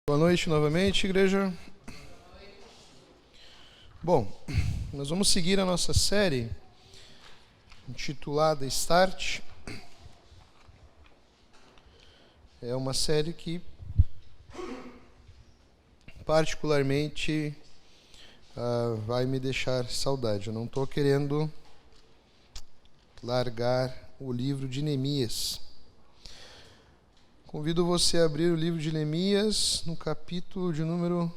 Boa noite novamente, igreja. Bom, nós vamos seguir a nossa série intitulada Start. É uma série que particularmente vai me deixar saudade. Eu não estou querendo largar o livro de Neemias. Convido você a abrir o livro de Neemias no capítulo de número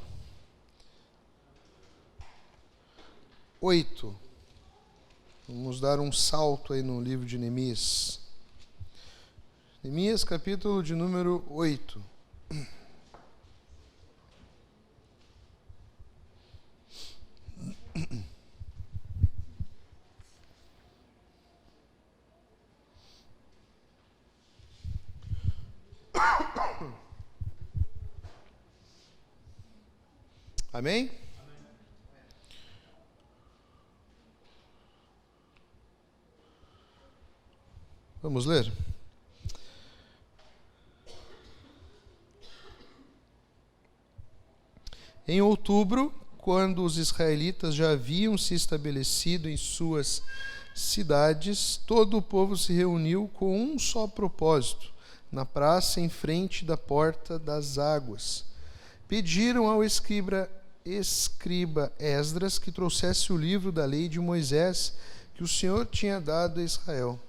8. Vamos dar um salto aí no livro de Neemias. Neemias, capítulo de número 8. Amém? Vamos ler? Em outubro, quando os israelitas já haviam se estabelecido em suas cidades, todo o povo se reuniu com um só propósito, na praça em frente da porta das águas. Pediram ao escriba Esdras que trouxesse o livro da lei de Moisés que o Senhor tinha dado a Israel.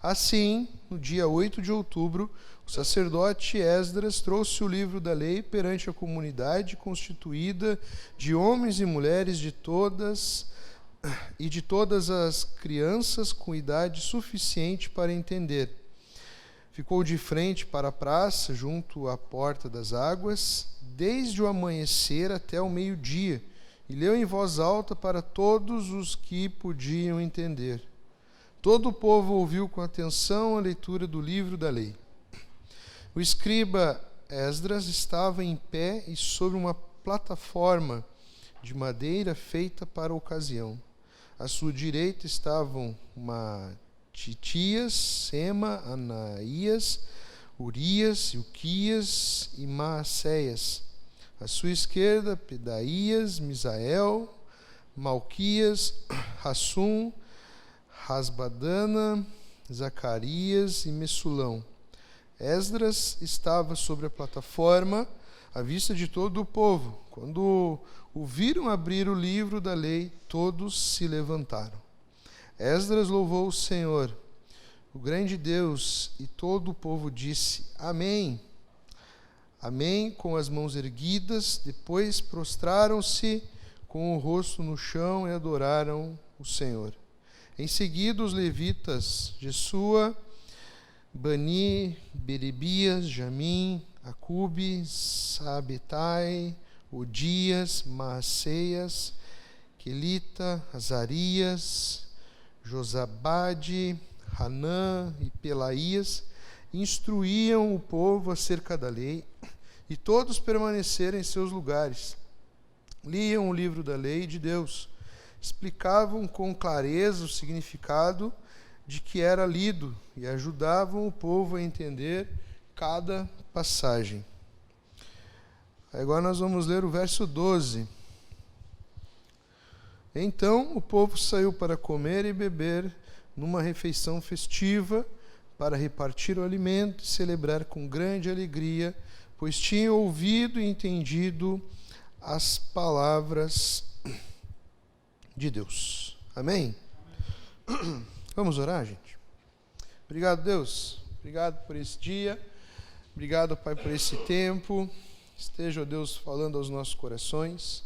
Assim, no dia 8 de outubro, o sacerdote Esdras trouxe o livro da lei perante a comunidade constituída de homens e mulheres de todas as crianças com idade suficiente para entender. Ficou de frente para a praça, junto à porta das águas, desde o amanhecer até o meio-dia, e leu em voz alta para todos os que podiam entender. Todo o povo ouviu com atenção a leitura do livro da lei. O escriba Esdras estava em pé e sobre uma plataforma de madeira feita para a ocasião. À sua direita estavam Matitias, Sema, Anaías, Urias, Ilquias e Maacéias. À sua esquerda, Pedaías, Misael, Malquias, Hassum, Rasbadana, Zacarias e Messulão. Esdras estava sobre a plataforma, à vista de todo o povo. Quando o viram abrir o livro da lei, todos se levantaram. Esdras louvou o Senhor, o grande Deus, e todo o povo disse: Amém. Amém, com as mãos erguidas. Depois prostraram-se com o rosto no chão e adoraram o Senhor. Em seguida, os levitas, Jesua, Bani, Berebias, Jamim, Acube, Sabetai, Odias, Maaceias, Quelita, Azarias, Josabade, Hanã e Pelaías, instruíam o povo acerca da lei, e todos permaneceram em seus lugares. Liam o livro da lei de Deus, explicavam com clareza o significado de que era lido e ajudavam o povo a entender cada passagem. Agora nós vamos ler o verso 12. Então o povo saiu para comer e beber numa refeição festiva, para repartir o alimento e celebrar com grande alegria, pois tinham ouvido e entendido as palavras de Deus. Amém? Amém. Vamos orar, gente? Obrigado, Deus. Obrigado por esse dia. Obrigado, Pai, por esse tempo. Esteja, ó Deus, falando aos nossos corações.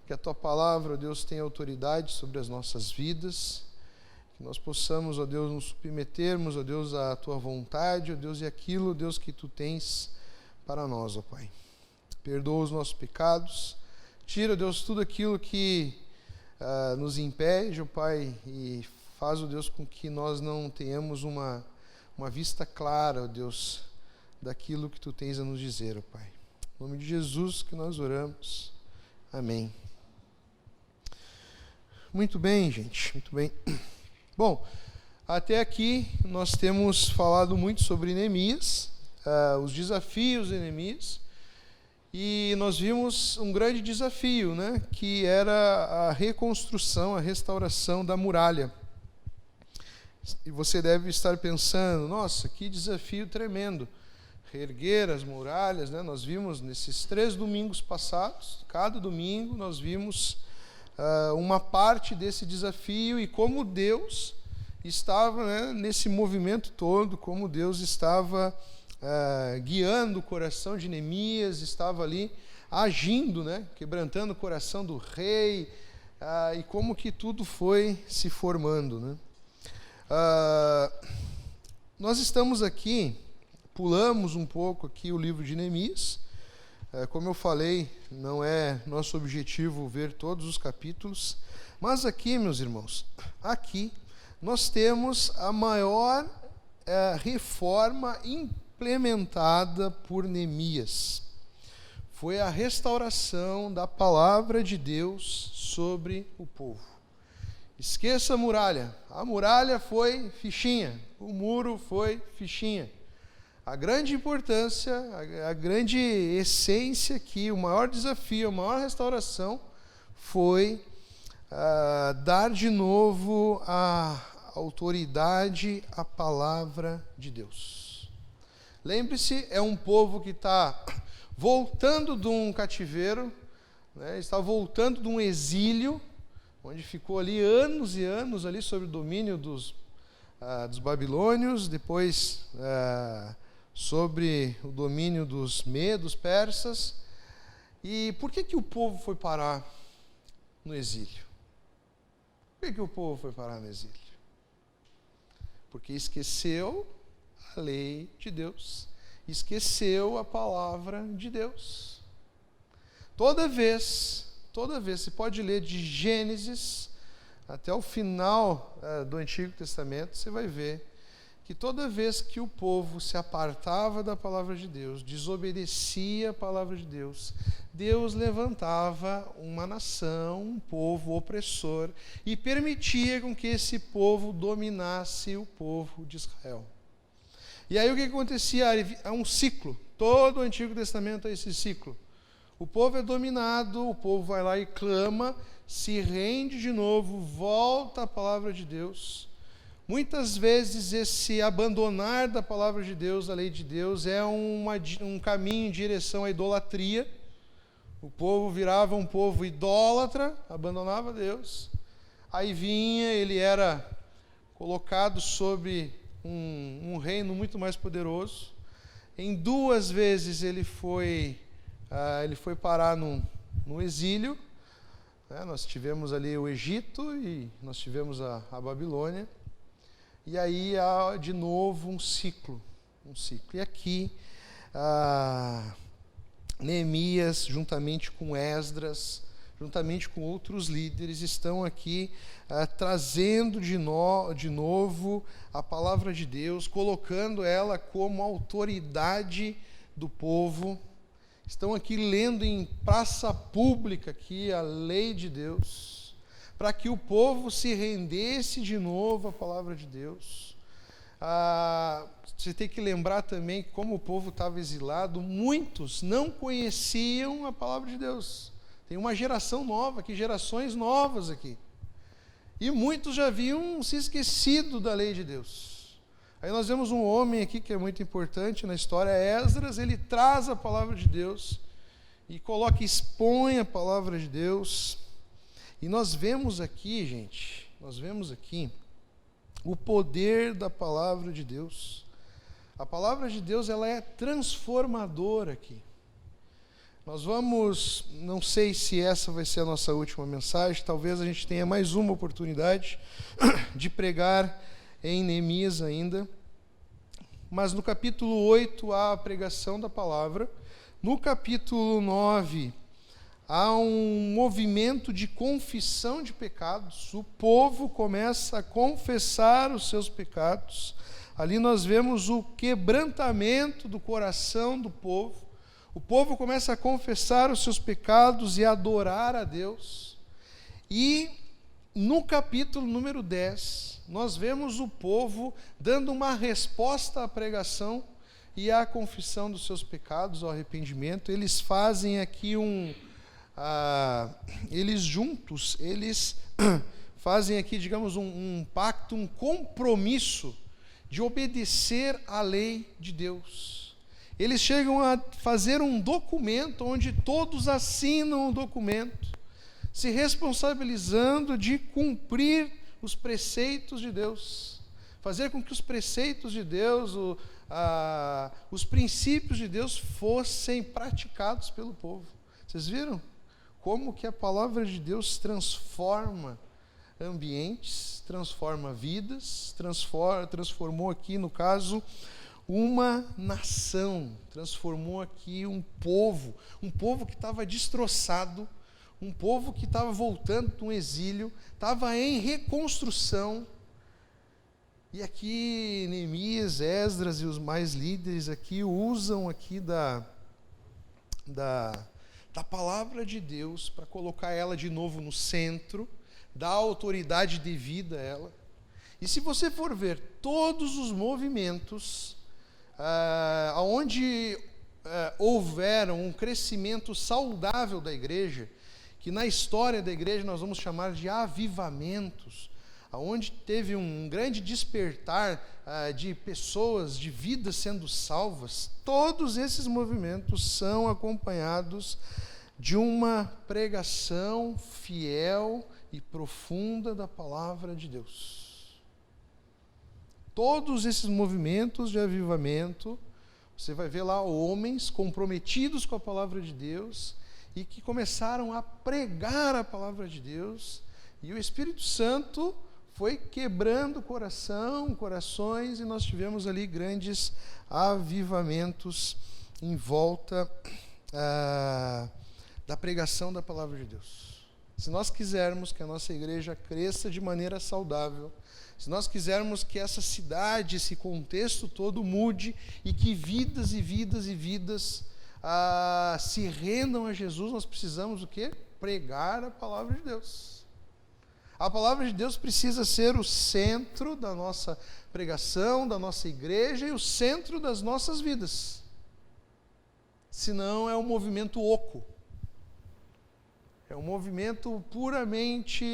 Que a Tua palavra, ó Deus, tenha autoridade sobre as nossas vidas. Que nós possamos, ó Deus, nos submetermos, ó Deus, à Tua vontade, ó Deus, e aquilo, ó Deus, que Tu tens para nós, ó Pai. Perdoa os nossos pecados. Tira, ó Deus, tudo aquilo que nos impede, ó Pai, e faz, ó Deus, com que nós não tenhamos uma vista clara, ó Deus, daquilo que Tu tens a nos dizer, ó Pai. Em nome de Jesus que nós oramos. Amém. Muito bem, gente, muito bem. Bom, até aqui nós temos falado muito sobre Neemias, os desafios de Neemias, e nós vimos um grande desafio, né, que era a reconstrução, a restauração da muralha. E você deve estar pensando, nossa, que desafio tremendo, reerguer as muralhas, né? Nós vimos nesses 3 domingos passados, cada domingo nós vimos uma parte desse desafio e como Deus estava, né, nesse movimento todo, como Deus estava guiando o coração de Neemias, estava ali agindo, né, quebrantando o coração do rei, e como que tudo foi se formando, né? Nós estamos aqui, pulamos um pouco aqui o livro de Neemias. Como eu falei, não é nosso objetivo ver todos os capítulos, mas aqui, meus irmãos, aqui nós temos a maior reforma implementada por Neemias. Foi a restauração da palavra de Deus sobre o povo. Esqueça a muralha foi fichinha, o muro foi fichinha. A grande importância, a grande essência aqui, o maior desafio, a maior restauração foi dar de novo a autoridade à palavra de Deus. Lembre-se, é um povo que está voltando de um cativeiro, né, está voltando de um exílio, onde ficou ali anos e anos ali sob o domínio dos babilônios, depois sobre o domínio dos medos, persas. E por que o povo foi parar no exílio? Por que o povo foi parar no exílio? Porque esqueceu a lei de Deus, esqueceu a palavra de Deus. Toda vez, você pode ler de Gênesis até o final do Antigo Testamento, você vai ver que toda vez que o povo se apartava da palavra de Deus, desobedecia a palavra de Deus, Deus levantava uma nação, um povo opressor, e permitia com que esse povo dominasse o povo de Israel. E aí o que acontecia? Há um ciclo, todo o Antigo Testamento é esse ciclo. O povo é dominado, o povo vai lá e clama, se rende de novo, volta à palavra de Deus. Muitas vezes esse abandonar da palavra de Deus, da lei de Deus, é um caminho em direção à idolatria. O povo virava um povo idólatra, abandonava Deus. Aí vinha, ele era colocado sobre um reino muito mais poderoso. Em 2 vezes ele foi parar no exílio. Nós tivemos ali o Egito e nós tivemos a Babilônia. E aí há de novo um ciclo. E aqui, Neemias, juntamente com Esdras, juntamente com outros líderes, estão aqui trazendo de novo a palavra de Deus, colocando ela como autoridade do povo. Estão aqui lendo em praça pública aqui a lei de Deus, para que o povo se rendesse de novo à palavra de Deus. Você tem que lembrar também que como o povo estava exilado, muitos não conheciam a palavra de Deus. Tem uma geração nova aqui, gerações novas aqui. E muitos já haviam se esquecido da lei de Deus. Aí nós vemos um homem aqui que é muito importante na história, Esdras. Ele traz a palavra de Deus e expõe a palavra de Deus. E nós vemos aqui, gente, o poder da palavra de Deus. A palavra de Deus, ela é transformadora aqui. Nós vamos, não sei se essa vai ser a nossa última mensagem, talvez a gente tenha mais uma oportunidade de pregar em Neemias ainda. Mas no capítulo 8 há a pregação da palavra. No capítulo 9 há um movimento de confissão de pecados. O povo começa a confessar os seus pecados. Ali nós vemos o quebrantamento do coração do povo. O povo começa a confessar os seus pecados e a adorar a Deus. E no capítulo número 10, nós vemos o povo dando uma resposta à pregação e à confissão dos seus pecados, ao arrependimento. Eles fazem aqui eles juntos, eles fazem aqui, digamos, um pacto, um compromisso de obedecer à lei de Deus. Eles chegam a fazer um documento onde todos assinam o documento, se responsabilizando de cumprir os preceitos de Deus, fazer com que os preceitos de Deus, os princípios de Deus fossem praticados pelo povo. Vocês viram como que a palavra de Deus transforma ambientes, transforma vidas, transformou aqui, no caso, uma nação, transformou aqui um povo que estava destroçado, um povo que estava voltando de um exílio, estava em reconstrução. E aqui Neemias, Esdras e os mais líderes aqui usam aqui da palavra de Deus para colocar ela de novo no centro, dar autoridade devida a ela. E se você for ver todos os movimentos onde houveram um crescimento saudável da igreja, que na história da igreja nós vamos chamar de avivamentos, onde teve um grande despertar de pessoas, de vidas sendo salvas, todos esses movimentos são acompanhados de uma pregação fiel e profunda da palavra de Deus. Todos esses movimentos de avivamento, você vai ver lá homens comprometidos com a palavra de Deus e que começaram a pregar a palavra de Deus, e o Espírito Santo foi quebrando corações, e nós tivemos ali grandes avivamentos em volta da pregação da palavra de Deus. Se nós quisermos que a nossa igreja cresça de maneira saudável, se nós quisermos que essa cidade, esse contexto todo mude e que vidas e vidas e vidas se rendam a Jesus, nós precisamos o quê? Pregar a palavra de Deus. A palavra de Deus precisa ser o centro da nossa pregação, da nossa igreja e o centro das nossas vidas. Senão é um movimento oco. É um movimento puramente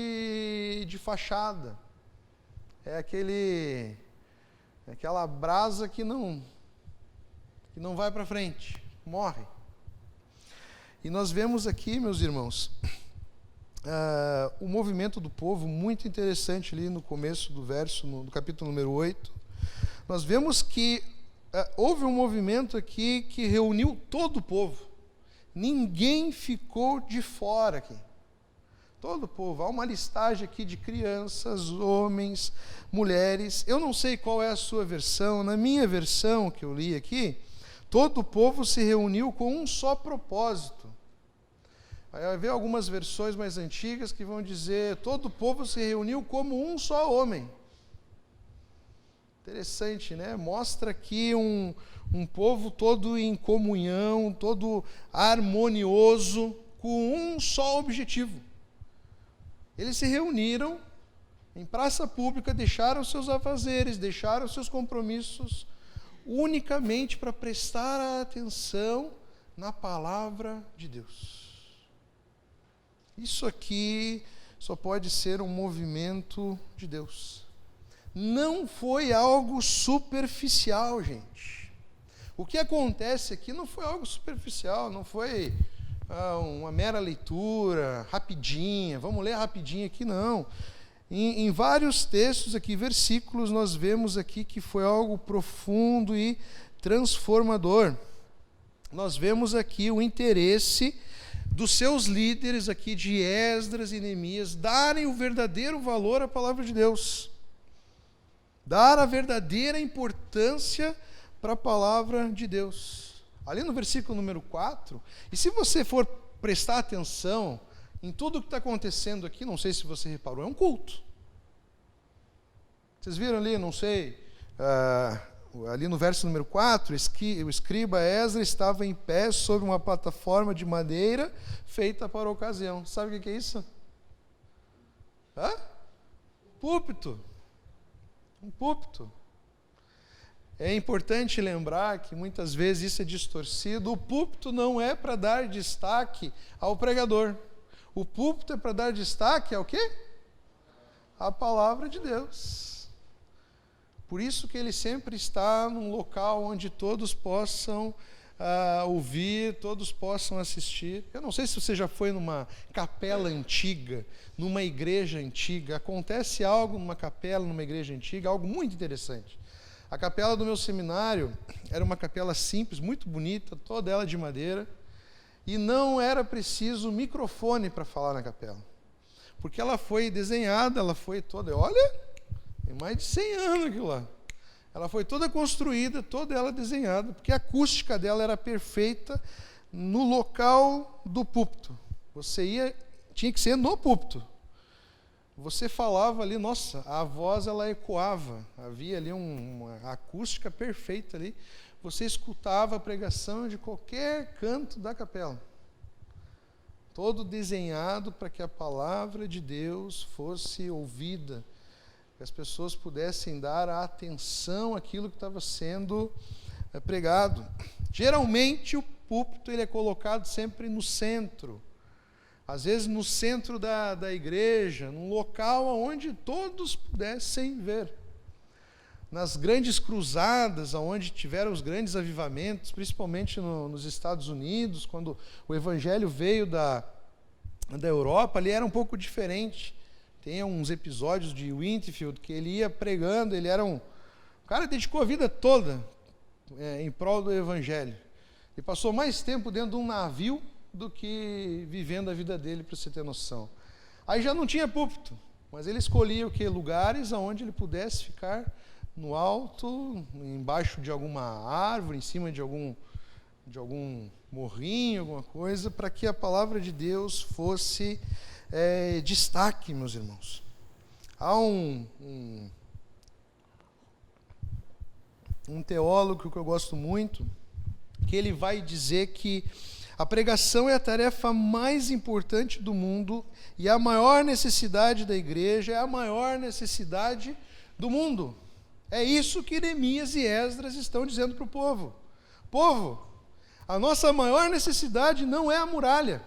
de fachada. É aquela brasa que não vai para frente, morre. E nós vemos aqui, meus irmãos, o movimento do povo, muito interessante ali no começo do verso, no capítulo número 8. Nós vemos que houve um movimento aqui que reuniu todo o povo. Ninguém ficou de fora aqui. Todo o povo. Há uma listagem aqui de crianças, homens, mulheres. Eu não sei qual é a sua versão. Na minha versão que eu li aqui, todo o povo se reuniu com um só propósito. Aí vai ver algumas versões mais antigas que vão dizer: todo o povo se reuniu como um só homem. Interessante, né? Mostra aqui um povo todo em comunhão, todo harmonioso, com um só objetivo. Eles se reuniram em praça pública, deixaram seus afazeres, deixaram seus compromissos, unicamente para prestar atenção na palavra de Deus. Isso aqui só pode ser um movimento de Deus. Não foi algo superficial, gente. O que acontece aqui não foi algo superficial, não foi uma mera leitura, rapidinha, vamos ler rapidinho aqui, não. Em vários textos aqui, versículos, nós vemos aqui que foi algo profundo e transformador. Nós vemos aqui o interesse dos seus líderes aqui, de Esdras e Neemias, darem o verdadeiro valor à palavra de Deus. Dar a verdadeira importância para a palavra de Deus. Ali no versículo número 4, e se você for prestar atenção em tudo o que está acontecendo aqui, não sei se você reparou, é um culto. Vocês viram ali, não sei, ali no verso número 4, o escriba Esdras estava em pé sobre uma plataforma de madeira feita para a ocasião. Sabe o que é isso? Púlpito. Um púlpito. É importante lembrar que muitas vezes isso é distorcido. O púlpito não é para dar destaque ao pregador. O púlpito é para dar destaque ao quê? A palavra de Deus. Por isso que ele sempre está num local onde todos possam ouvir, todos possam assistir. Eu não sei se você já foi numa capela antiga, numa igreja antiga. Acontece algo numa capela, numa igreja antiga, algo muito interessante. A capela do meu seminário era uma capela simples, muito bonita, toda ela de madeira, e não era preciso microfone para falar na capela, porque ela foi desenhada, ela foi toda, olha, tem mais de 100 anos aquilo lá. Ela foi toda construída, toda ela desenhada, porque a acústica dela era perfeita no local do púlpito. Tinha que ser no púlpito. Você falava ali, nossa, a voz ela ecoava, havia ali uma acústica perfeita ali. Você escutava a pregação de qualquer canto da capela. Todo desenhado para que a palavra de Deus fosse ouvida, que as pessoas pudessem dar a atenção àquilo que estava sendo pregado. Geralmente o púlpito ele é colocado sempre no centro. Às vezes no centro da igreja, num local onde todos pudessem ver. Nas grandes cruzadas, onde tiveram os grandes avivamentos, principalmente nos Estados Unidos, quando o evangelho veio da Europa, ali era um pouco diferente. Tem uns episódios de Winfield que ele ia pregando, o cara dedicou a vida toda em prol do evangelho. Ele passou mais tempo dentro de um navio do que vivendo a vida dele, para você ter noção. Aí já não tinha púlpito, mas ele escolhia o quê? Lugares onde ele pudesse ficar no alto, embaixo de alguma árvore, em cima de algum morrinho, alguma coisa, para que a palavra de Deus fosse destaque, meus irmãos. Há um teólogo que eu gosto muito, que ele vai dizer que a pregação é a tarefa mais importante do mundo e a maior necessidade da igreja é a maior necessidade do mundo. É isso que Neemias e Esdras estão dizendo para o povo. Povo, a nossa maior necessidade não é a muralha.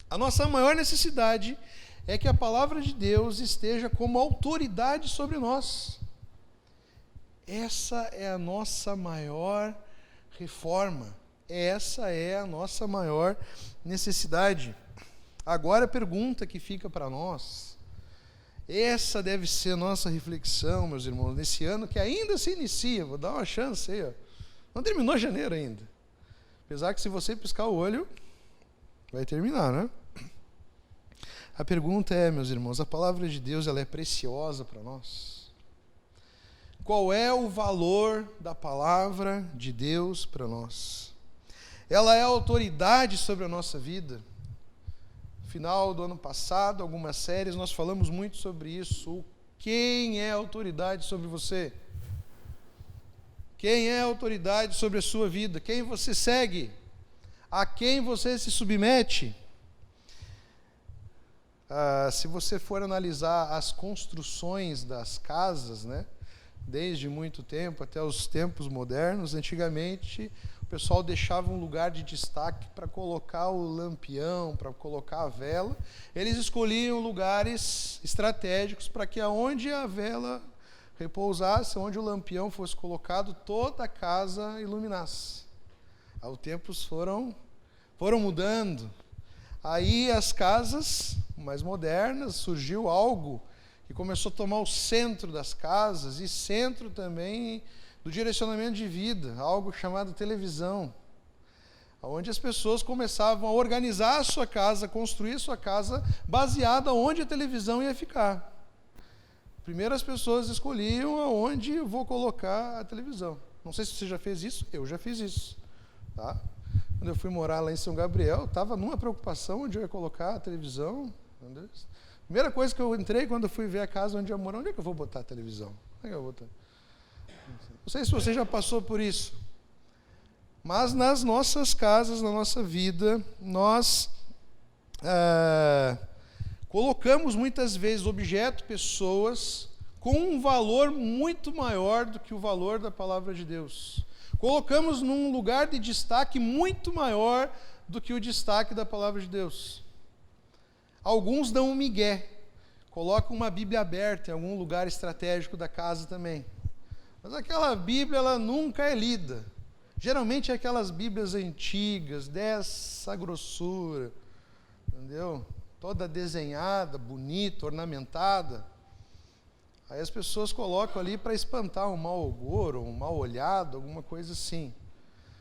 A nossa maior necessidade é que a palavra de Deus esteja como autoridade sobre nós. Essa é a nossa maior reforma. Essa é a nossa maior necessidade. Agora a pergunta que fica para nós, essa deve ser a nossa reflexão, meus irmãos, nesse ano que ainda se inicia, vou dar uma chance aí, ó. Não terminou janeiro ainda. Apesar que se você piscar o olho, vai terminar, né? A pergunta é, meus irmãos, a palavra de Deus ela é preciosa para nós? Qual é o valor da palavra de Deus para nós? Ela é autoridade sobre a nossa vida. No final do ano passado, algumas séries, nós falamos muito sobre isso. Quem é autoridade sobre você? Quem é autoridade sobre a sua vida? Quem você segue? A quem você se submete? Se você for analisar as construções das casas, né, desde muito tempo até os tempos modernos, antigamente o pessoal deixava um lugar de destaque para colocar o lampião, para colocar a vela. Eles escolhiam lugares estratégicos para que aonde a vela repousasse, onde o lampião fosse colocado, toda a casa iluminasse. Os tempos foram mudando. Aí as casas mais modernas, surgiu algo que começou a tomar o centro das casas e centro também do direcionamento de vida, algo chamado televisão, onde as pessoas começavam a organizar a sua casa, construir a sua casa baseada onde a televisão ia ficar. Primeiro as pessoas escolhiam aonde eu vou colocar a televisão. Não sei se você já fez isso, eu já fiz isso. Tá? Quando eu fui morar lá em São Gabriel, estava numa preocupação onde eu ia colocar a televisão. Primeira coisa que eu entrei quando eu fui ver a casa onde eu moro, onde é que eu vou botar a televisão? Onde é que eu vou botar? Não sei se você já passou por isso. Mas nas nossas casas, na nossa vida, nós colocamos muitas vezes objetos, pessoas, com um valor muito maior do que o valor da palavra de Deus. Colocamos num lugar de destaque muito maior do que o destaque da palavra de Deus. Alguns dão um migué, colocam uma Bíblia aberta em algum lugar estratégico da casa também. Mas aquela Bíblia, ela nunca é lida. Geralmente é aquelas Bíblias antigas, dessa grossura, entendeu? Toda desenhada, bonita, ornamentada. Aí as pessoas colocam ali para espantar um mau agouro, um mal olhado, alguma coisa assim.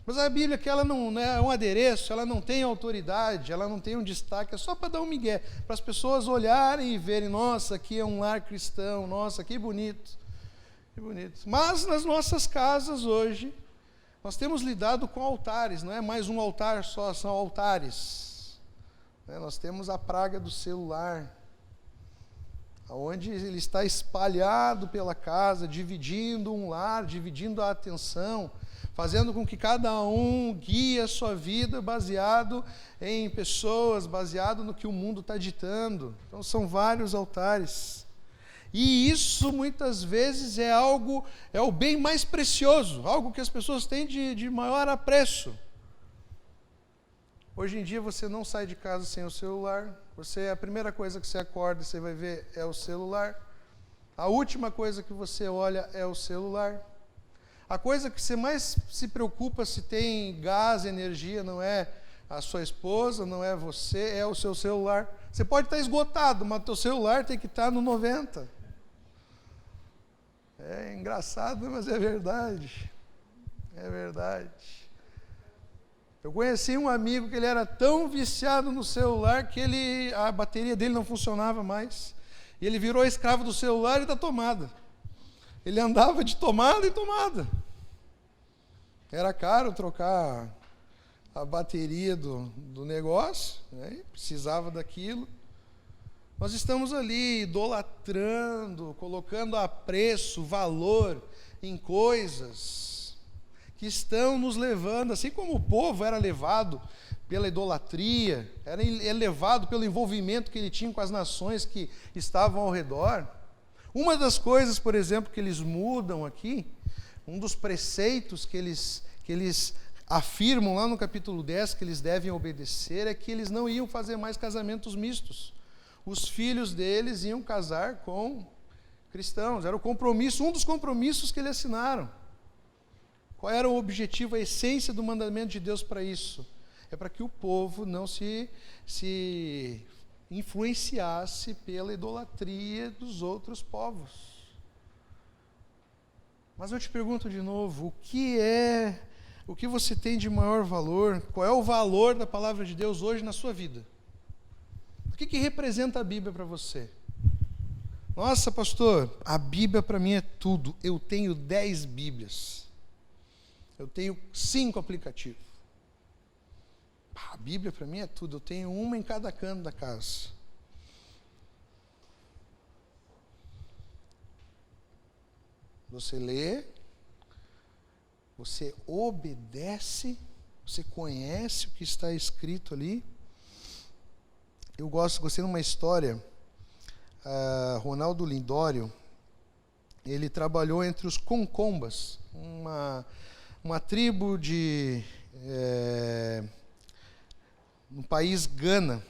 Mas a Bíblia, que ela não é um adereço, ela não tem autoridade, ela não tem um destaque, é só para dar um migué, para as pessoas olharem e verem, nossa, aqui é um lar cristão, nossa, que bonito, que bonito. Mas nas nossas casas hoje, nós temos lidado com altares, não é mais um altar só, são altares. Nós temos a praga do celular, onde ele está espalhado pela casa, dividindo um lar, dividindo a atenção, fazendo com que cada um guie a sua vida baseado em pessoas, baseado no que o mundo está ditando. Então são vários altares. E isso muitas vezes é o bem mais precioso, algo que as pessoas têm de maior apreço. Hoje em dia você não sai de casa sem o celular. A primeira coisa que você acorda e você vai ver é o celular. A última coisa que você olha é o celular. A coisa que você mais se preocupa se tem gás, energia, não é a sua esposa, não é você, é o seu celular. Você pode estar esgotado, mas o teu celular tem que estar no 90. É engraçado, mas é verdade. É verdade. Eu conheci um amigo que ele era tão viciado no celular que a bateria dele não funcionava mais. E ele virou escravo do celular e da tomada. Ele andava de tomada em tomada. Era caro trocar a bateria do negócio, né? Precisava daquilo. Nós estamos ali idolatrando, colocando a preço, valor em coisas que estão nos levando, assim como o povo era levado pela idolatria, era levado pelo envolvimento que ele tinha com as nações que estavam ao redor. Uma das coisas, por exemplo, que eles mudam aqui, um dos preceitos que eles afirmam lá no capítulo 10 que eles devem obedecer, é que eles não iam fazer mais casamentos mistos. Os filhos deles iam casar com cristãos, era o compromisso, um dos compromissos que eles assinaram. Qual era o objetivo, a essência do mandamento de Deus para isso? É para que o povo não se influenciasse pela idolatria dos outros povos. Mas eu te pergunto de novo, o que você tem de maior valor? Qual é o valor da palavra de Deus hoje na sua vida? O que representa a Bíblia para você? Nossa, pastor, a Bíblia para mim é tudo. Eu tenho 10 Bíblias. Eu tenho 5 aplicativos. A Bíblia para mim é tudo. Eu tenho uma em cada canto da casa. Você lê, você obedece, você conhece o que está escrito ali. Eu gostei de uma história. Ronaldo Lindório, ele trabalhou entre os Concombas, uma tribo no país Gana.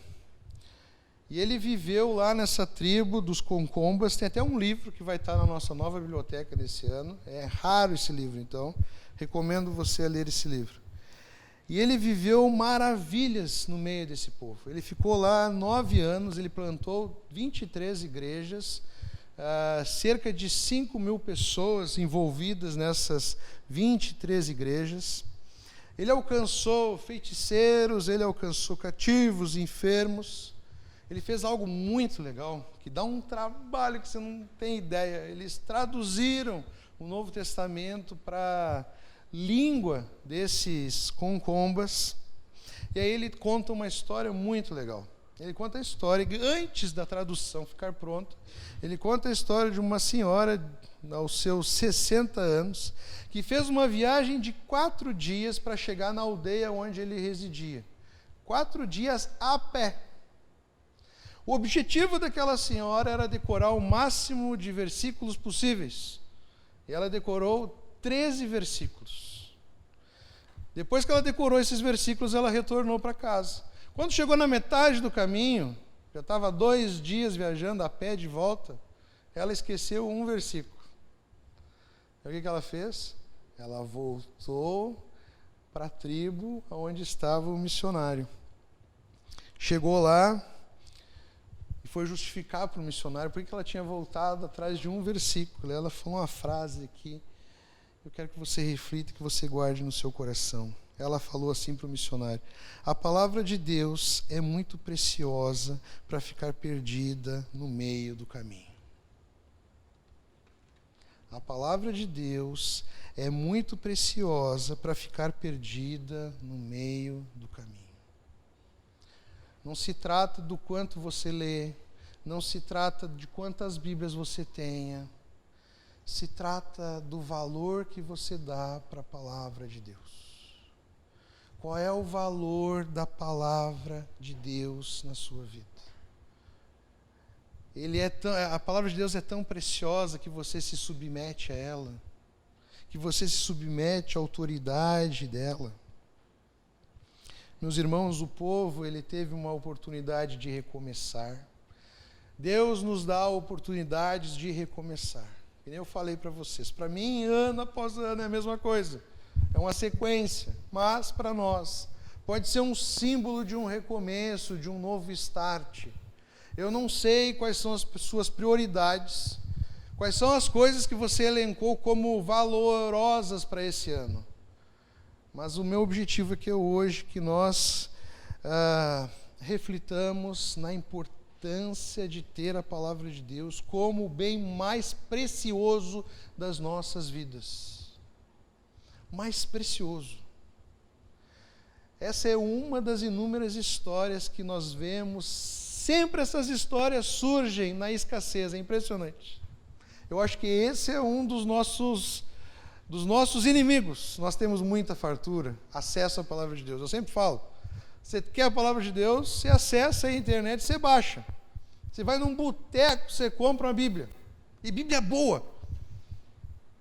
E ele viveu lá nessa tribo dos Concombas. Tem até um livro que vai estar na nossa nova biblioteca desse ano. É raro esse livro, então recomendo você ler esse livro. E ele viveu maravilhas no meio desse povo. Ele ficou lá 9 anos, ele plantou 23 igrejas, cerca de 5.000 pessoas envolvidas nessas 23 igrejas. Ele alcançou feiticeiros, ele alcançou cativos, enfermos. Ele fez algo muito legal, que dá um trabalho que você não tem ideia. Eles traduziram o Novo Testamento para língua desses concombas. E aí ele conta uma história muito legal. Ele conta a história, antes da tradução ficar pronta, ele conta a história de uma senhora, aos seus 60 anos, que fez uma viagem de 4 dias para chegar na aldeia onde ele residia. 4 dias a pé. O objetivo daquela senhora era decorar o máximo de versículos possíveis. E ela decorou 13 versículos. Depois que ela decorou esses versículos, ela retornou para casa. Quando chegou na metade do caminho, já estava 2 dias viajando a pé de volta, ela esqueceu um versículo. E o que ela fez? Ela voltou para a tribo onde estava o missionário. Chegou lá e foi justificar para o missionário por que ela tinha voltado atrás de um versículo. Ela falou uma frase aqui, eu quero que você reflita, que você guarde no seu coração. Ela falou assim para o missionário: a palavra de Deus é muito preciosa para ficar perdida no meio do caminho. A palavra de Deus é muito preciosa para ficar perdida no meio do caminho. Não se trata do quanto você lê, não se trata de quantas Bíblias você tenha, se trata do valor que você dá para a palavra de Deus. Qual é o valor da palavra de Deus na sua vida? A palavra de Deus é tão preciosa que você se submete a ela, que você se submete à autoridade dela. Meus irmãos, o povo, ele teve uma oportunidade de recomeçar. Deus nos dá oportunidades de recomeçar. Que nem eu falei para vocês, para mim, ano após ano é a mesma coisa. É uma sequência, mas para nós pode ser um símbolo de um recomeço, de um novo start. Eu não sei quais são as suas prioridades, quais são as coisas que você elencou como valorosas para esse ano. Mas o meu objetivo aqui hoje é que nós reflitamos na importância de ter a palavra de Deus como o bem mais precioso das nossas vidas. Mais precioso. Essa é uma das inúmeras histórias que nós vemos. Sempre essas histórias surgem na escassez, é impressionante. Eu acho que esse é um dos nossos inimigos. Nós temos muita fartura, acesso à palavra de Deus. Eu sempre falo, você quer a palavra de Deus, você acessa a internet, você baixa. Você vai num boteco, você compra uma Bíblia. E Bíblia boa.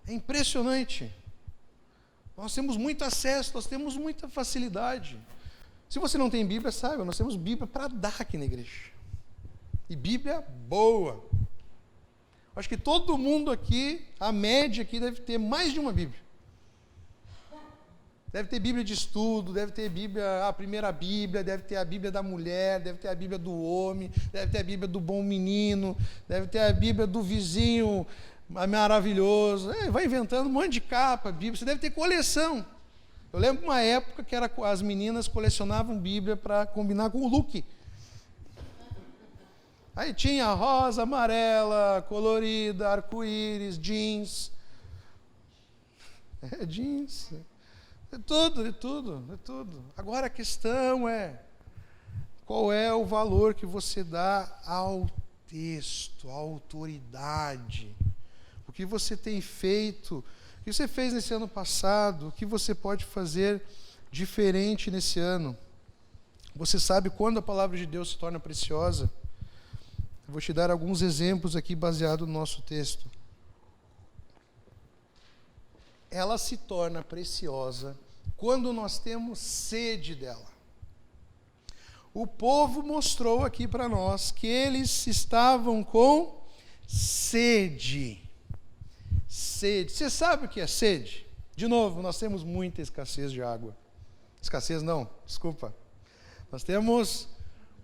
É impressionante. Nós temos muito acesso, nós temos muita facilidade. Se você não tem Bíblia, saiba, nós temos Bíblia para dar aqui na igreja. E Bíblia boa. Acho que todo mundo aqui, a média aqui, deve ter mais de uma Bíblia. Deve ter Bíblia de estudo, deve ter Bíblia, a primeira Bíblia, deve ter a Bíblia da mulher, deve ter a Bíblia do homem, deve ter a Bíblia do bom menino, deve ter a Bíblia do vizinho maravilhoso. Vai inventando um monte de capa, Bíblia. Você deve ter coleção. Eu lembro de uma época que as meninas colecionavam Bíblia para combinar com o look. Aí tinha rosa, amarela, colorida, arco-íris, jeans. Jeans. É tudo. Agora a questão é, qual é o valor que você dá ao texto, à autoridade? O que você tem feito, o que você fez nesse ano passado, o que você pode fazer diferente nesse ano? Você sabe quando a palavra de Deus se torna preciosa? Eu vou te dar alguns exemplos aqui baseado no nosso texto. Ela se torna preciosa quando nós temos sede dela. O povo mostrou aqui para nós que eles estavam com sede. Sede. Você sabe o que é sede? De novo, nós temos muita escassez de água. Escassez não, desculpa. Nós temos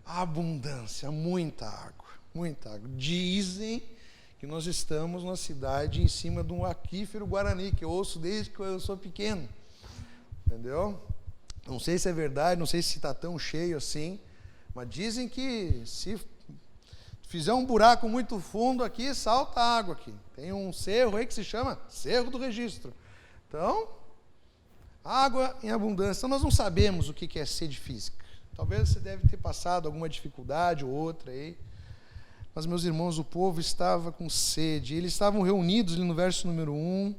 abundância, muita água. Dizem que nós estamos numa cidade em cima de um aquífero Guarani, que eu ouço desde que eu sou pequeno. Entendeu? Não sei se é verdade, não sei se está tão cheio assim, mas dizem que se fizer um buraco muito fundo aqui, salta água aqui. Tem um cerro aí que se chama Cerro do Registro. Então, água em abundância. Então, nós não sabemos o que é sede física. Talvez você deve ter passado alguma dificuldade ou outra aí. Mas, meus irmãos, o povo estava com sede. Eles estavam reunidos ali no verso número 1.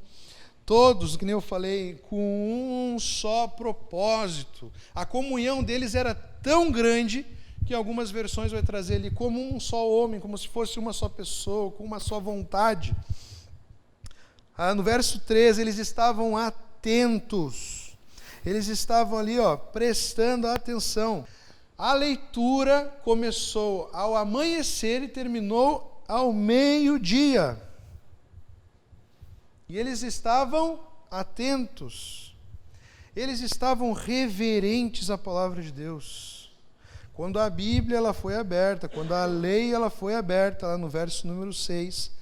Todos, que nem eu falei, com um só propósito. A comunhão deles era tão grande que em algumas versões vai trazer ali como um só homem, como se fosse uma só pessoa, com uma só vontade. No verso 13, eles estavam atentos. Eles estavam ali, prestando atenção. A leitura começou ao amanhecer e terminou ao meio-dia. E eles estavam atentos. Eles estavam reverentes à palavra de Deus. Quando a Bíblia ela foi aberta, quando a lei ela foi aberta, lá no verso número 6,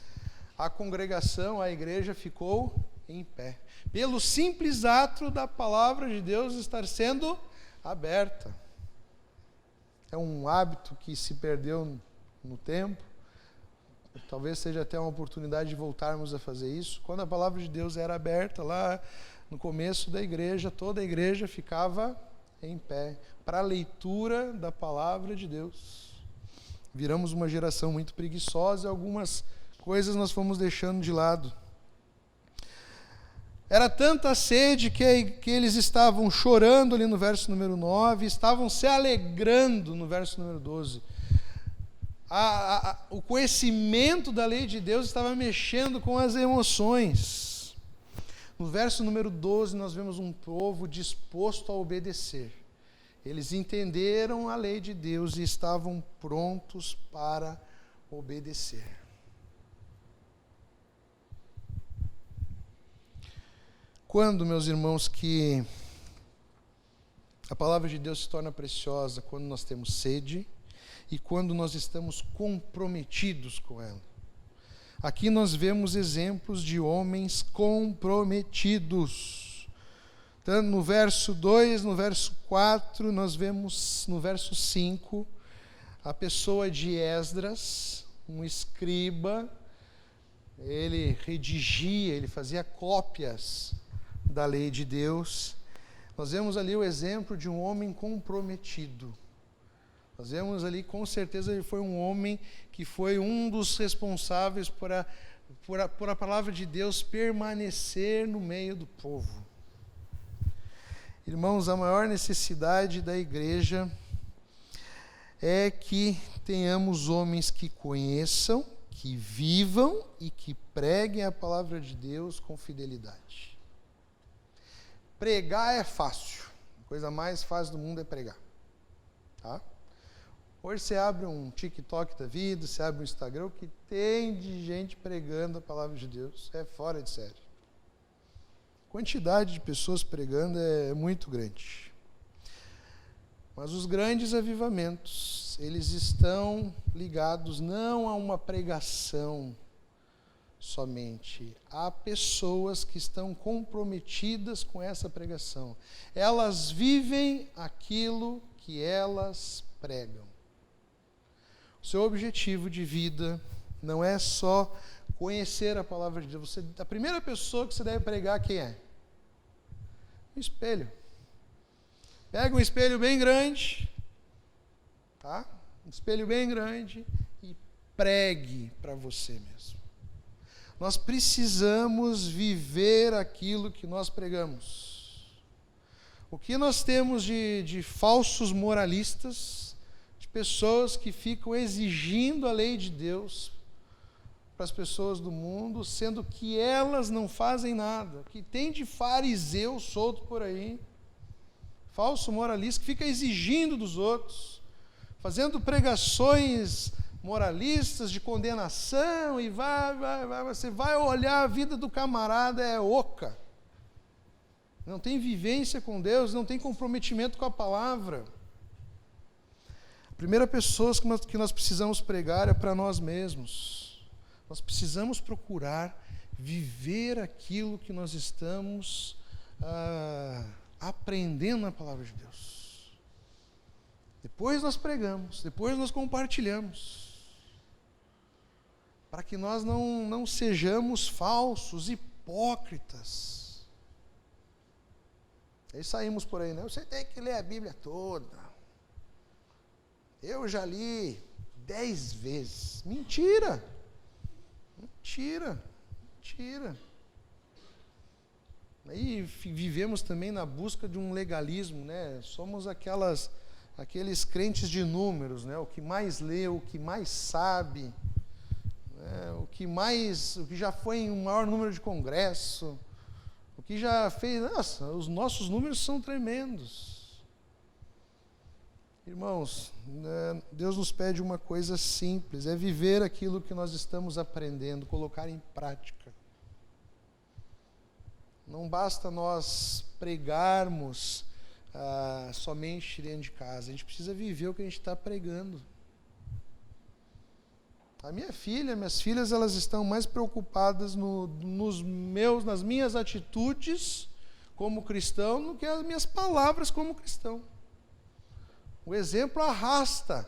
a congregação, a igreja ficou em pé. Pelo simples ato da palavra de Deus estar sendo aberta. É um hábito que se perdeu no tempo. Talvez seja até uma oportunidade de voltarmos a fazer isso. Quando a palavra de Deus era aberta, lá no começo da igreja, toda a igreja ficava em pé para a leitura da palavra de Deus. Viramos uma geração muito preguiçosa e algumas coisas nós fomos deixando de lado. Era tanta sede que eles estavam chorando ali no verso número 9, estavam se alegrando no verso número 12. O conhecimento da lei de Deus estava mexendo com as emoções. No verso número 12 nós vemos um povo disposto a obedecer. Eles entenderam a lei de Deus e estavam prontos para obedecer. Quando, meus irmãos, que a palavra de Deus se torna preciosa? Quando nós temos sede e quando nós estamos comprometidos com ela. Aqui nós vemos exemplos de homens comprometidos. Tanto no verso 2, no verso 4, nós vemos no verso 5, a pessoa de Esdras, um escriba, ele redigia, ele fazia cópias da lei de Deus. Nós vemos ali o exemplo de um homem comprometido. Nós vemos ali, com certeza, ele foi um homem que foi um dos responsáveis por a palavra de Deus permanecer no meio do povo. Irmãos, a maior necessidade da igreja é que tenhamos homens que conheçam, que vivam e que preguem a palavra de Deus com fidelidade. Pregar é fácil. A coisa mais fácil do mundo é pregar. Tá? Hoje você abre um TikTok da vida, você abre um Instagram, o que tem de gente pregando a palavra de Deus é fora de série. A quantidade de pessoas pregando é muito grande. Mas os grandes avivamentos, eles estão ligados não a uma pregação somente, há pessoas que estão comprometidas com essa pregação. Elas vivem aquilo que elas pregam. O seu objetivo de vida não é só conhecer a palavra de Deus. A primeira pessoa que você deve pregar, quem é? Um espelho. Pega um espelho bem grande, tá? Um espelho bem grande e pregue para você mesmo. Nós precisamos viver aquilo que nós pregamos. O que nós temos de falsos moralistas, de pessoas que ficam exigindo a lei de Deus para as pessoas do mundo, sendo que elas não fazem nada. Que tem de fariseu solto por aí, falso moralista, que fica exigindo dos outros, fazendo pregações moralistas de condenação, e você vai olhar a vida do camarada, é oca. Não tem vivência com Deus, não tem comprometimento com a palavra. A primeira pessoa que nós precisamos pregar é para nós mesmos. Nós precisamos procurar viver aquilo que nós estamos aprendendo na palavra de Deus. Depois nós pregamos, depois nós compartilhamos. Para que nós não sejamos falsos, hipócritas. Aí saímos por aí, né? Você tem que ler a Bíblia toda. Eu já li 10 vezes. Mentira! Mentira! Mentira! Aí vivemos também na busca de um legalismo, né? Somos aquelas aqueles crentes de números, né? O que mais lê, o que mais sabe, né? O que já foi em um maior número de congresso, o que já fez. Nossa, os nossos números são tremendos. Irmãos, né, Deus nos pede uma coisa simples, é viver aquilo que nós estamos aprendendo, colocar em prática. Não basta nós pregarmos somente dentro de casa, a gente precisa viver o que a gente está pregando. Minhas filhas, elas estão mais preocupadas nas minhas atitudes como cristão do que as minhas palavras como cristão. O exemplo arrasta.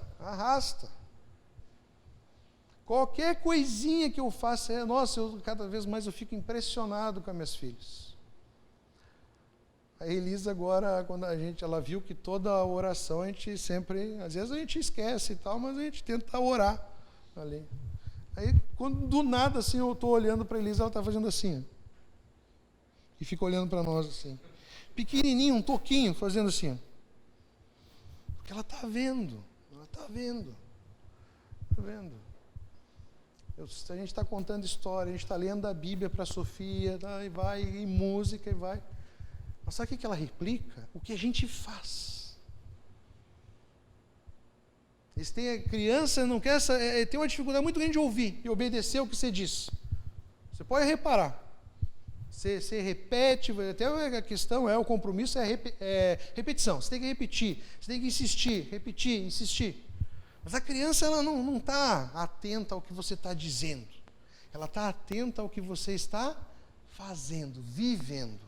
Qualquer coisinha que eu faça, cada vez mais eu fico impressionado com as minhas filhas. A Elisa agora, quando ela viu que toda a oração a gente sempre, às vezes a gente esquece e tal, mas a gente tenta orar ali. Aí, quando do nada assim eu estou olhando para a Elisa, ela está fazendo assim. E fica olhando para nós assim. Pequenininho, um toquinho, fazendo assim. Porque ela está vendo. A gente está contando história, a gente está lendo a Bíblia para a Sofia, tá, e vai, e música, e vai. Mas sabe o que ela replica? O que a gente faz. Criança não quer tem uma dificuldade muito grande de ouvir e obedecer o que você diz. Você pode reparar. Você repete, até a questão o compromisso é repetição. Você tem que repetir, você tem que insistir, repetir, insistir. Mas a criança ela não está atenta ao que você está dizendo. Ela está atenta ao que você está fazendo, vivendo.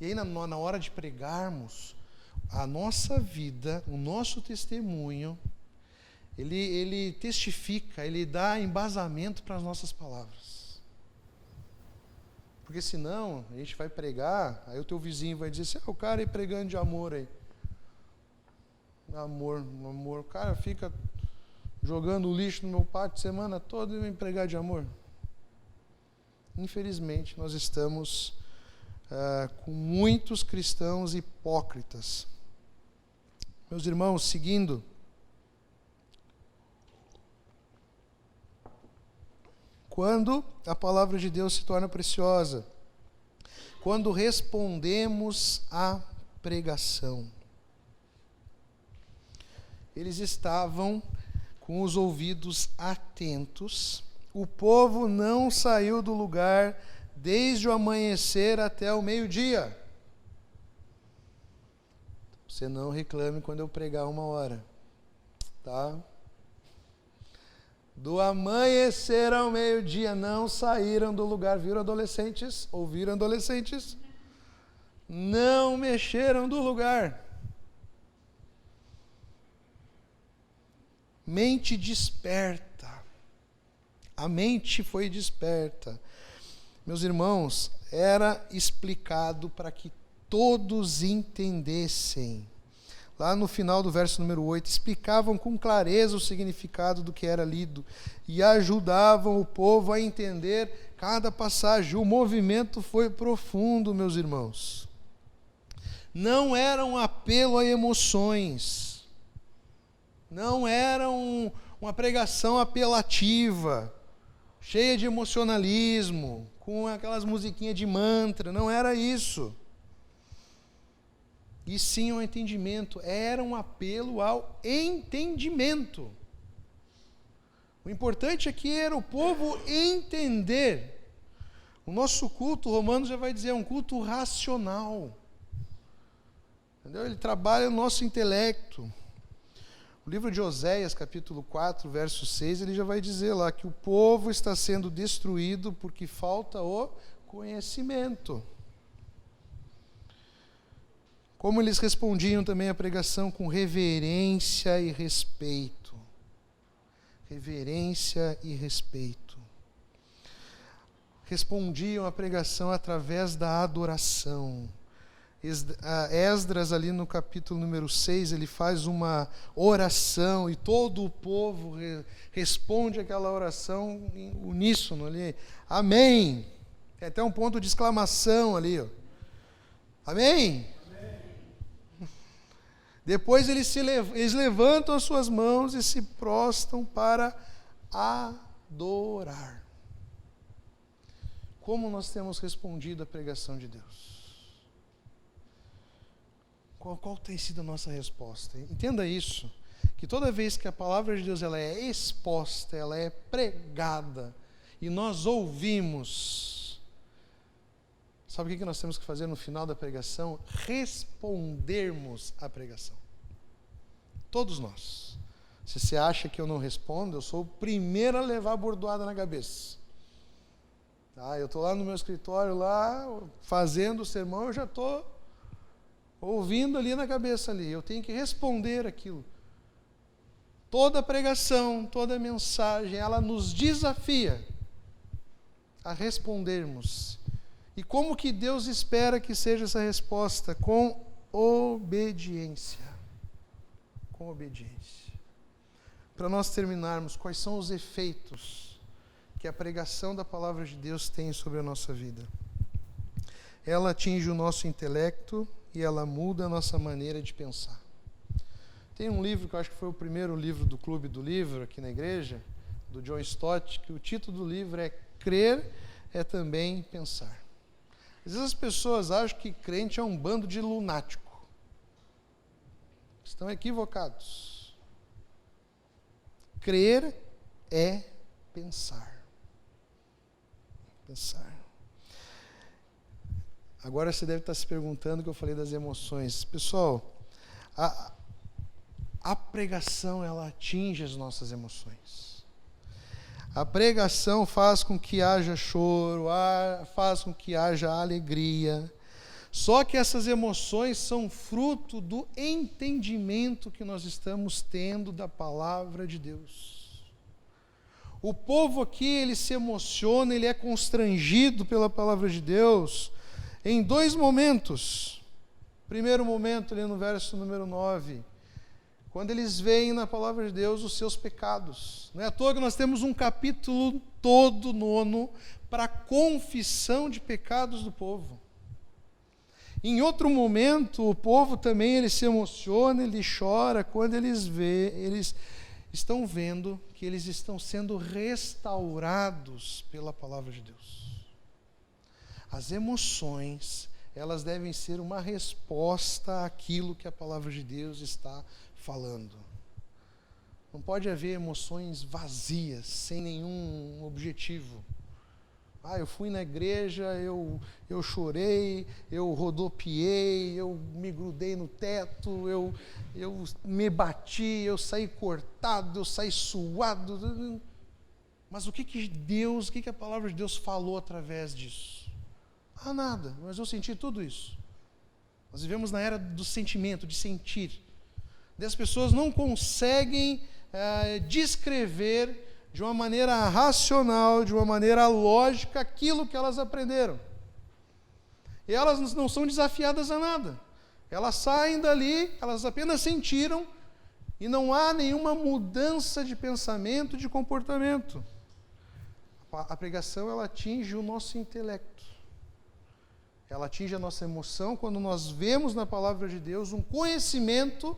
E aí na hora de pregarmos, a nossa vida, o nosso testemunho, ele testifica, ele dá embasamento para as nossas palavras. Porque senão, a gente vai pregar, aí o teu vizinho vai dizer assim, o cara aí pregando de amor aí. Amor. O cara fica jogando lixo no meu pátio semana toda e vem pregar de amor. Infelizmente, nós estamos com muitos cristãos hipócritas. Meus irmãos, seguindo, quando a palavra de Deus se torna preciosa, quando respondemos à pregação. Eles estavam com os ouvidos atentos. O povo não saiu do lugar desde o amanhecer até o meio-dia. Você não reclame quando eu pregar 1 hora, tá? Do amanhecer ao meio-dia não saíram do lugar. Viram adolescentes? Ouviram adolescentes? Não mexeram do lugar. Mente desperta. A mente foi desperta. Meus irmãos, era explicado para que todos entendessem. Lá no final do verso número 8, explicavam com clareza o significado do que era lido e ajudavam o povo a entender cada passagem. O movimento foi profundo, meus irmãos. Não era um apelo a emoções. Não era uma pregação apelativa, cheia de emocionalismo, com aquelas musiquinhas de mantra. Não era isso. E sim ao entendimento. Era um apelo ao entendimento. O importante aqui era o povo entender. O nosso culto, Romanos já vai dizer, é um culto racional. Entendeu? Ele trabalha no nosso intelecto. O livro de Oséias, capítulo 4, verso 6, ele já vai dizer lá que o povo está sendo destruído porque falta o conhecimento. Como eles respondiam também à pregação com reverência e respeito. Reverência e respeito. Respondiam à pregação através da adoração. Esdras, ali no capítulo número 6, ele faz uma oração e todo o povo responde aquela oração em uníssono ali. Amém. Tem até um ponto de exclamação ali. Ó. Amém? Depois eles levantam as suas mãos e se prostam para adorar. Como nós temos respondido à pregação de Deus? Qual tem sido a nossa resposta? Entenda isso, que toda vez que a palavra de Deus ela é exposta, ela é pregada, e nós ouvimos, sabe o que nós temos que fazer no final da pregação? Respondermos à pregação. Todos nós. Se você acha que eu não respondo, eu sou o primeiro a levar a bordoada na cabeça. Tá? Eu estou lá no meu escritório, lá, fazendo o sermão, eu já estou ouvindo ali na cabeça ali. Eu tenho que responder aquilo. Toda pregação, toda mensagem, ela nos desafia a respondermos. E como que Deus espera que seja essa resposta? Com obediência. Com obediência. Para nós terminarmos, quais são os efeitos que a pregação da palavra de Deus tem sobre a nossa vida? Ela atinge o nosso intelecto e ela muda a nossa maneira de pensar. Tem um livro que eu acho que foi o primeiro livro do Clube do Livro aqui na igreja, do John Stott, que o título do livro é Crer é também pensar. Às vezes as pessoas acham que crente é um bando de lunático. Estão equivocados. Crer é pensar. Pensar. Agora você deve estar se perguntando o que eu falei das emoções. Pessoal, a pregação ela atinge as nossas emoções. A pregação faz com que haja choro, faz com que haja alegria. Só que essas emoções são fruto do entendimento que nós estamos tendo da palavra de Deus. O povo aqui, ele se emociona, ele é constrangido pela palavra de Deus em dois momentos. Primeiro momento, ali no verso número 9, quando eles veem na palavra de Deus os seus pecados. Não é à toa que nós temos um capítulo todo 9 para a confissão de pecados do povo. Em outro momento, o povo também ele se emociona, ele chora quando eles estão vendo que eles estão sendo restaurados pela palavra de Deus. As emoções, elas devem ser uma resposta àquilo que a palavra de Deus está falando. Não pode haver emoções vazias, sem nenhum objetivo. Eu fui na igreja, eu chorei, eu rodopiei, eu me grudei no teto, eu me bati, eu saí cortado, eu saí suado. Mas o que a palavra de Deus falou através disso? Nada, mas eu senti tudo isso. Nós vivemos na era do sentimento, de sentir. E as pessoas não conseguem descrever de uma maneira racional, de uma maneira lógica, aquilo que elas aprenderam. E elas não são desafiadas a nada. Elas saem dali, elas apenas sentiram, e não há nenhuma mudança de pensamento, de comportamento. A pregação, ela atinge o nosso intelecto. Ela atinge a nossa emoção quando nós vemos na palavra de Deus um conhecimento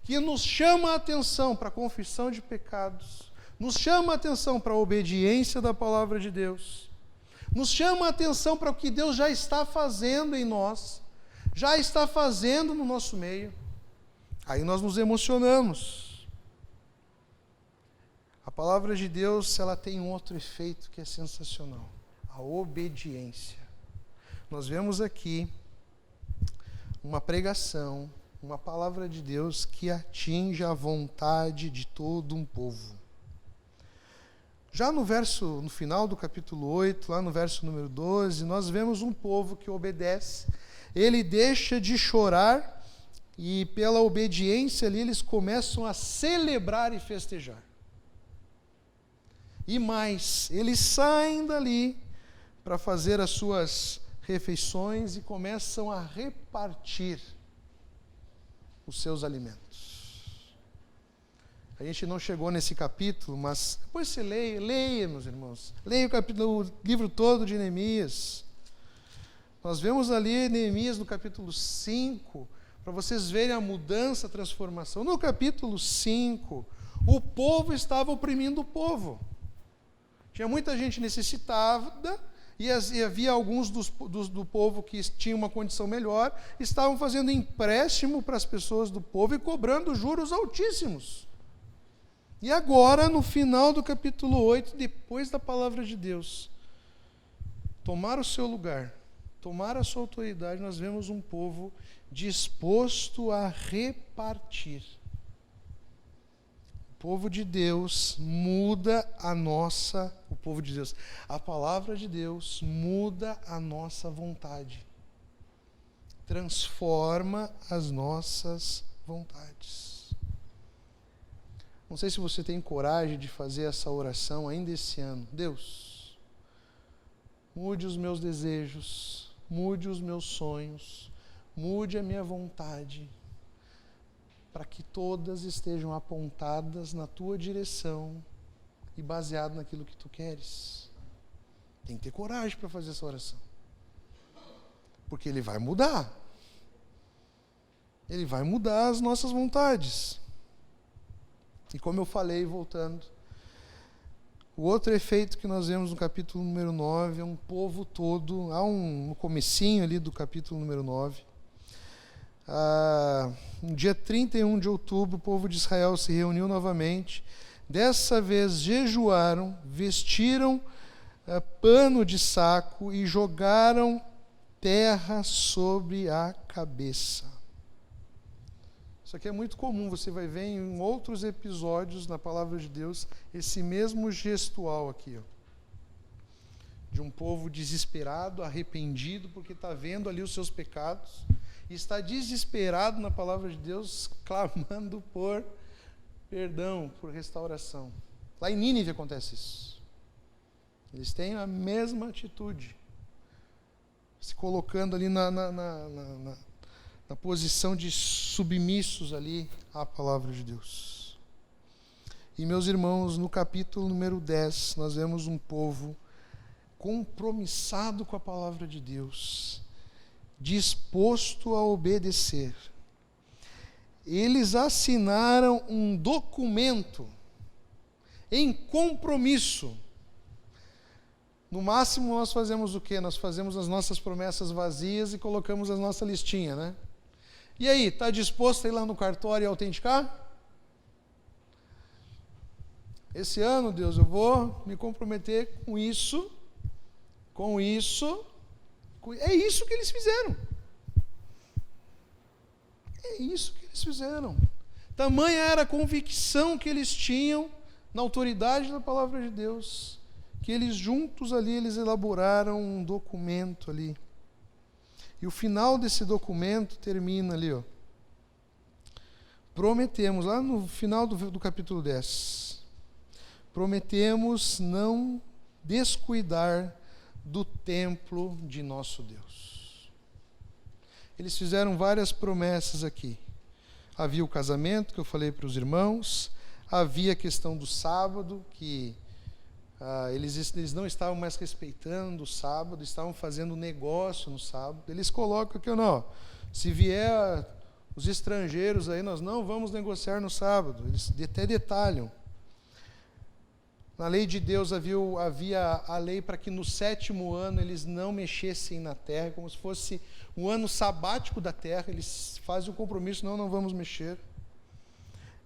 que nos chama a atenção para a confissão de pecados, nos chama a atenção para a obediência da palavra de Deus, nos chama a atenção para o que Deus já está fazendo em nós, já está fazendo no nosso meio. Aí nós nos emocionamos. A palavra de Deus, ela tem um outro efeito que é sensacional, a obediência. Nós vemos aqui uma pregação, uma palavra de Deus que atinge a vontade de todo um povo. Já no final do capítulo 8, lá no verso número 12, nós vemos um povo que obedece, ele deixa de chorar e pela obediência ali eles começam a celebrar e festejar. E mais, eles saem dali para fazer as suas refeições e começam a repartir os seus alimentos. A gente não chegou nesse capítulo, mas depois você leia, meus irmãos. Leia o livro todo de Neemias. Nós vemos ali Neemias no capítulo 5, para vocês verem a mudança, a transformação. No capítulo 5, o povo estava oprimindo o povo. Tinha muita gente necessitada, e havia alguns do povo que tinham uma condição melhor, estavam fazendo empréstimo para as pessoas do povo e cobrando juros altíssimos. E agora, no final do capítulo 8, depois da palavra de Deus tomar o seu lugar, tomar a sua autoridade, nós vemos um povo disposto a repartir. O povo de Deus muda o povo de Deus, a palavra de Deus muda a nossa vontade, transforma as nossas vontades. Não sei se você tem coragem de fazer essa oração ainda esse ano. Deus, mude os meus desejos, mude os meus sonhos, mude a minha vontade, para que todas estejam apontadas na tua direção e baseado naquilo que tu queres. Tem que ter coragem para fazer essa oração, porque Ele vai mudar. Ele vai mudar as nossas vontades. E como eu falei, voltando, o outro efeito que nós vemos no capítulo número 9 é um povo todo, no comecinho ali do capítulo número 9, no dia 31 de outubro, o povo de Israel se reuniu novamente. Dessa vez jejuaram, vestiram pano de saco e jogaram terra sobre a cabeça. Isso aqui é muito comum, você vai ver em outros episódios na palavra de Deus, esse mesmo gestual aqui, de um povo desesperado, arrependido, porque está vendo ali os seus pecados, e está desesperado na palavra de Deus, clamando por perdão, por restauração. Lá em Nínive acontece isso. Eles têm a mesma atitude, se colocando ali na posição de submissos ali à palavra de Deus. E, meus irmãos, no capítulo número 10, nós vemos um povo compromissado com a palavra de Deus, disposto a obedecer. Eles assinaram um documento em compromisso. No máximo, nós fazemos o quê? Nós fazemos as nossas promessas vazias e colocamos a nossa listinha, né? E aí, está disposto a ir lá no cartório e autenticar? Esse ano, Deus, eu vou me comprometer com isso. É isso que eles fizeram. É isso que eles fizeram. Tamanha era a convicção que eles tinham na autoridade da palavra de Deus, que eles juntos ali, eles elaboraram um documento ali. E o final desse documento termina ali, Prometemos, lá no final do capítulo 10, prometemos não descuidar do templo de nosso Deus. Eles fizeram várias promessas aqui. Havia o casamento, que eu falei para os irmãos, havia a questão do sábado, que eles não estavam mais respeitando o sábado, estavam fazendo negócio no sábado. Eles colocam aqui, se vier os estrangeiros aí, nós não vamos negociar no sábado. Eles até detalham. Na lei de Deus havia a lei para que no 7º ano eles não mexessem na terra, como se fosse um ano sabático da terra. Eles fazem um compromisso, não vamos mexer.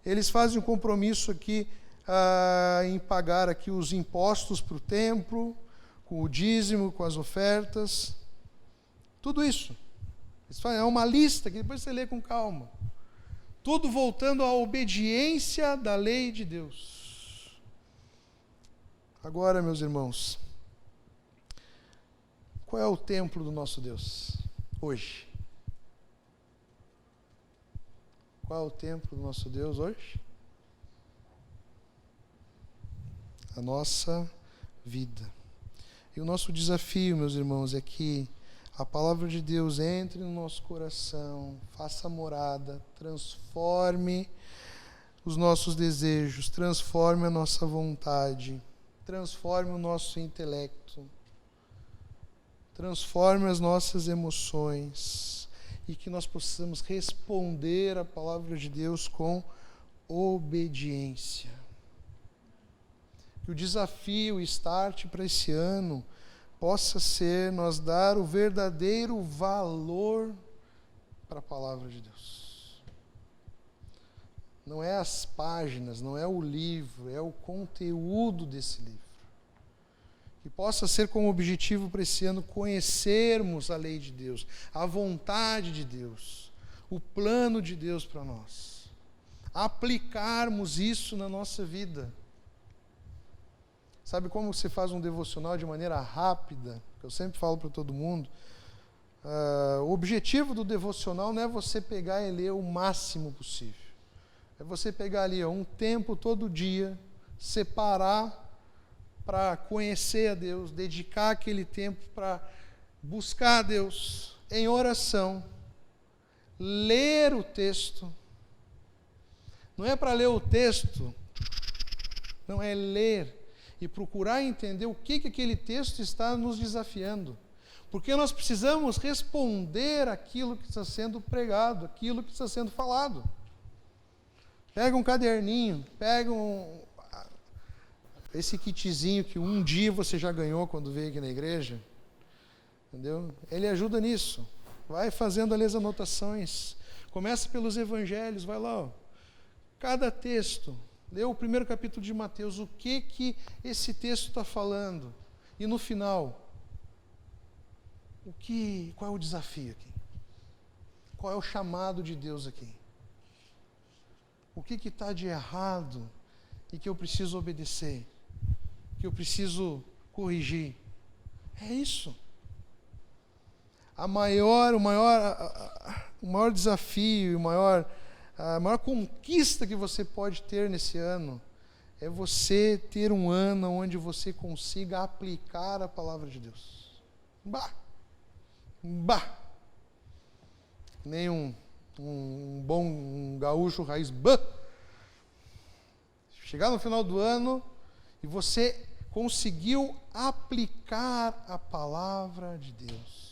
Eles fazem um compromisso aqui em pagar aqui os impostos para o templo, com o dízimo, com as ofertas, tudo isso. É uma lista que depois você lê com calma. Tudo voltando à obediência da lei de Deus. Agora, meus irmãos, qual é o templo do nosso Deus hoje? Qual é o templo do nosso Deus hoje? A nossa vida. E o nosso desafio, meus irmãos, é que a palavra de Deus entre no nosso coração, faça morada, transforme os nossos desejos, transforme a nossa vontade, transforme o nosso intelecto, transforme as nossas emoções e que nós possamos responder à palavra de Deus com obediência. Que o desafio, o start para esse ano possa ser nós dar o verdadeiro valor para a palavra de Deus. Não é as páginas, não é o livro, é o conteúdo desse livro. Que possa ser como objetivo para esse ano conhecermos a lei de Deus, a vontade de Deus, o plano de Deus para nós. Aplicarmos isso na nossa vida. Sabe como você faz um devocional de maneira rápida? Eu sempre falo para todo mundo. O objetivo do devocional não é você pegar e ler o máximo possível. É você pegar ali um tempo todo dia, separar para conhecer a Deus, dedicar aquele tempo para buscar a Deus em oração, ler o texto. Não é para ler o texto, não, é ler e procurar entender o que aquele texto está nos desafiando. Porque nós precisamos responder aquilo que está sendo pregado, aquilo que está sendo falado. Pega um caderninho, pega esse kitzinho que um dia você já ganhou quando veio aqui na igreja, entendeu? Ele ajuda nisso. Vai fazendo ali as anotações. Começa pelos evangelhos, vai lá, ó. Cada texto, lê o primeiro capítulo de Mateus, o que esse texto está falando. E no final, qual é o desafio aqui? Qual é o chamado de Deus aqui? O que está de errado e que eu preciso obedecer? Que eu preciso corrigir? É isso. O maior desafio, a maior conquista que você pode ter nesse ano é você ter um ano onde você consiga aplicar a palavra de Deus. Nem um bom gaúcho raiz. Chegar no final do ano e você conseguiu aplicar a palavra de Deus.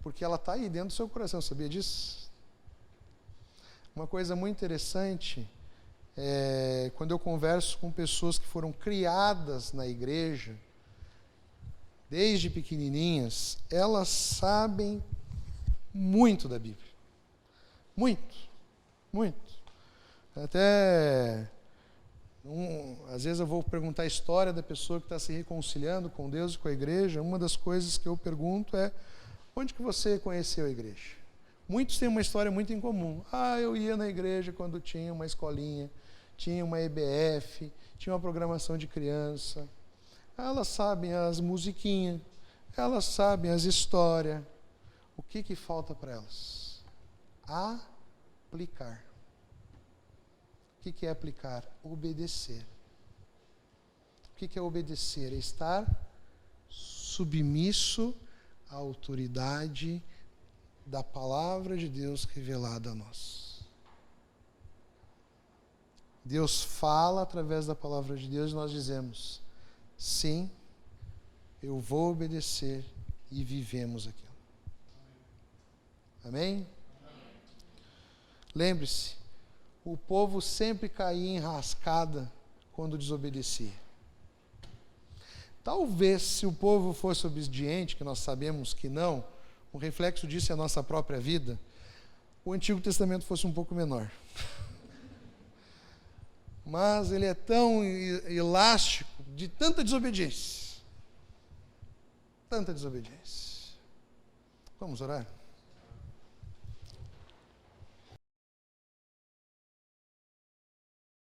Porque ela está aí dentro do seu coração, sabia disso? Uma coisa muito interessante é quando eu converso com pessoas que foram criadas na igreja, desde pequenininhas, elas sabem muito da Bíblia. Muito. Até, às vezes eu vou perguntar a história da pessoa que está se reconciliando com Deus e com a igreja. Uma das coisas que eu pergunto é: onde que você conheceu a igreja? Muitos têm uma história muito em comum. Eu ia na igreja quando tinha uma escolinha, tinha uma EBF, tinha uma programação de criança. Elas sabem as musiquinhas, elas sabem as histórias. O que falta para elas? Aplicar. O que é aplicar? Obedecer. O que é obedecer? É estar submisso à autoridade da palavra de Deus revelada a nós. Deus fala através da palavra de Deus e nós dizemos: sim, eu vou obedecer, e vivemos aquilo. Amém? Lembre-se, o povo sempre caía em rascada quando desobedecia. Talvez, se o povo fosse obediente, que nós sabemos que não, o reflexo disso é a nossa própria vida, o Antigo Testamento fosse um pouco menor. Mas ele é tão elástico, de tanta desobediência. Tanta desobediência. Vamos orar?